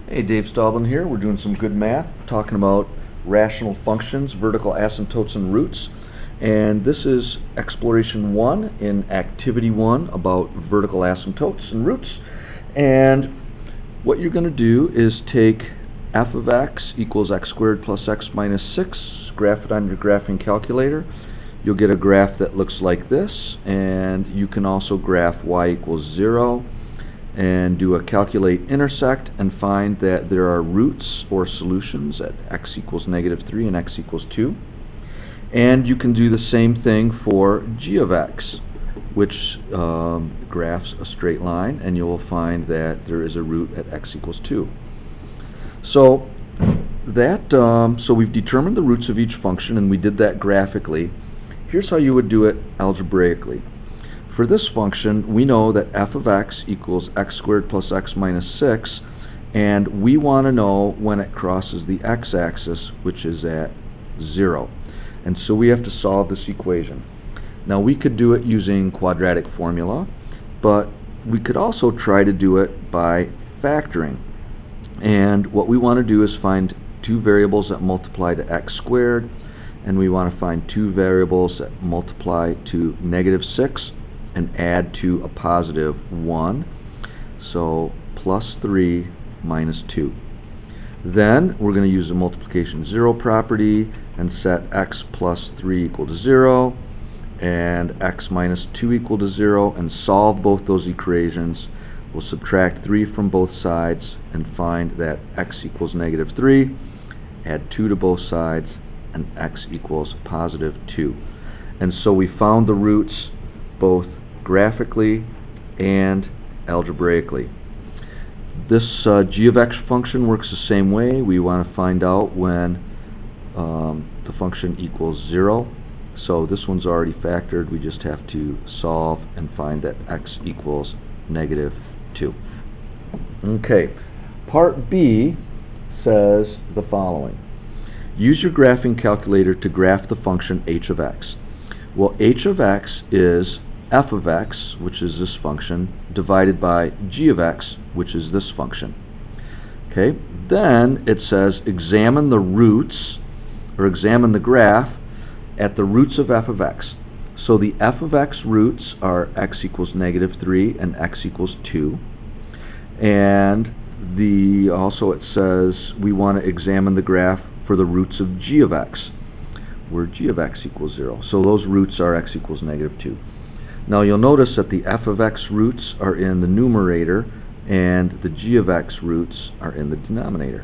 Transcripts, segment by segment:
Hey, Dave Staublin here. We're doing some good math, talking about rational functions, vertical asymptotes, and roots. And this is exploration 1 in activity 1 about vertical asymptotes and roots. And what you're going to do is take f of x equals x squared plus x minus 6, graph it on your graphing calculator. You'll get a graph that looks like this, and you can also graph y equals 0 and do a calculate intersect and find that there are roots or solutions at x equals -3 and x equals 2. And you can do the same thing for g of x, which graphs a straight line, and you will find that there is a root at x equals 2. So we've determined the roots of each function, and we did that graphically. Here's how you would do it algebraically. For this function, we know that f of x equals x squared plus x minus 6, and we want to know when it crosses the x-axis, which is at 0. And so we have to solve this equation. Now, we could do it using quadratic formula, but we could also try to do it by factoring. And what we want to do is find two variables that multiply to x squared, and we want to find two variables that multiply to -6 and add to a positive 1, so plus 3 minus 2. Then we're going to use the multiplication 0 property and set x plus 3 equal to 0 and x minus 2 equal to 0 and solve both those equations. We'll subtract 3 from both sides and find that x equals -3, add 2 to both sides, and x equals positive 2. And so we found the roots both graphically and algebraically. This g of x function works the same way. We want to find out when the function equals 0. So this one's already factored. We just have to solve and find that x equals -2. Okay, part B says the following. Use your graphing calculator to graph the function h of x. Well, h of x is f of x, which is this function, divided by g of x, which is this function. Okay, then it says examine the roots, or examine the graph at the roots of f of x. So the f of x roots are x equals -3 and x equals 2. And also it says we want to examine the graph for the roots of g of x, where g of x equals 0. So those roots are x equals -2. Now you'll notice that the f of x roots are in the numerator and the g of x roots are in the denominator.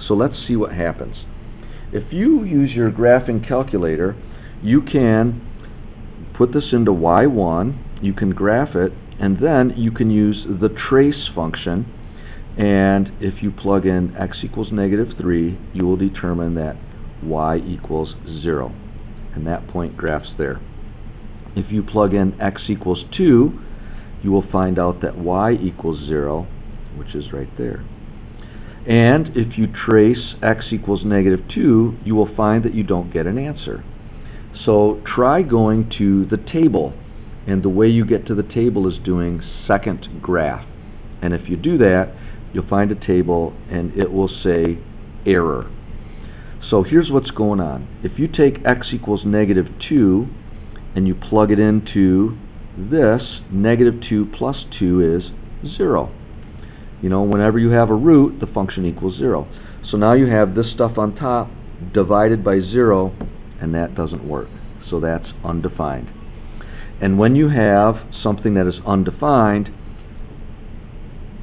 So let's see what happens. If you use your graphing calculator, you can put this into y1, you can graph it, and then you can use the trace function, and if you plug in x equals -3, you will determine that y equals 0, and that point graphs there. If you plug in x equals 2, you will find out that y equals 0, which is right there. And if you trace x equals -2, you will find that you don't get an answer. So try going to the table, and the way you get to the table is doing second graph. And if you do that, you'll find a table and it will say error. So here's what's going on. If you take x equals -2 and you plug it into this, -2 plus 2 is 0. You know, whenever you have a root, the function equals 0. So now you have this stuff on top divided by 0, and that doesn't work. So that's undefined. And when you have something that is undefined,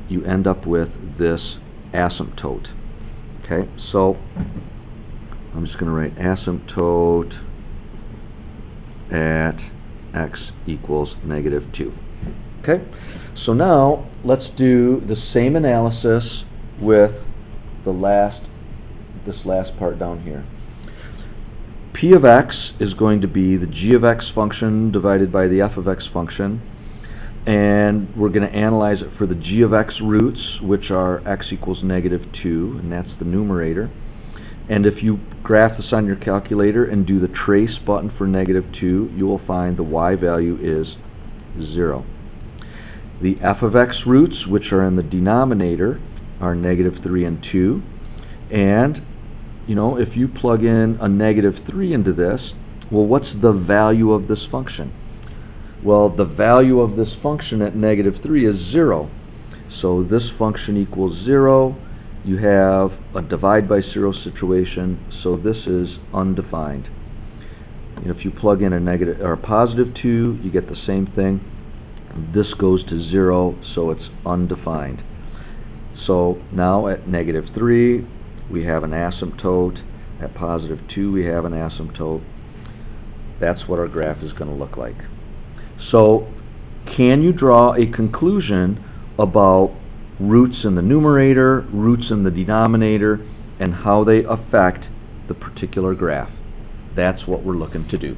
you end up with this asymptote. Okay, so I'm just going to write asymptote at x equals -2. Okay, so now let's do the same analysis with this last part down here. P of x is going to be the g of x function divided by the f of x function, and we're going to analyze it for the g of x roots, which are x equals -2, and that's the numerator. And if you graph this on your calculator and do the trace button for -2, you will find the y value is 0. The f of x roots, which are in the denominator, are negative 3 and 2. And, you know, if you plug in a negative 3 into this, well, what's the value of this function? Well, the value of this function at negative 3 is 0. So this function equals 0. You have a divide by 0 situation, so this is undefined. And if you plug in a negative or a positive 2, you get the same thing. This goes to 0, so it's undefined. So now at negative 3, we have an asymptote. At positive 2, we have an asymptote. That's what our graph is going to look like. So, can you draw a conclusion about roots in the numerator, roots in the denominator, and how they affect the particular graph? That's what we're looking to do.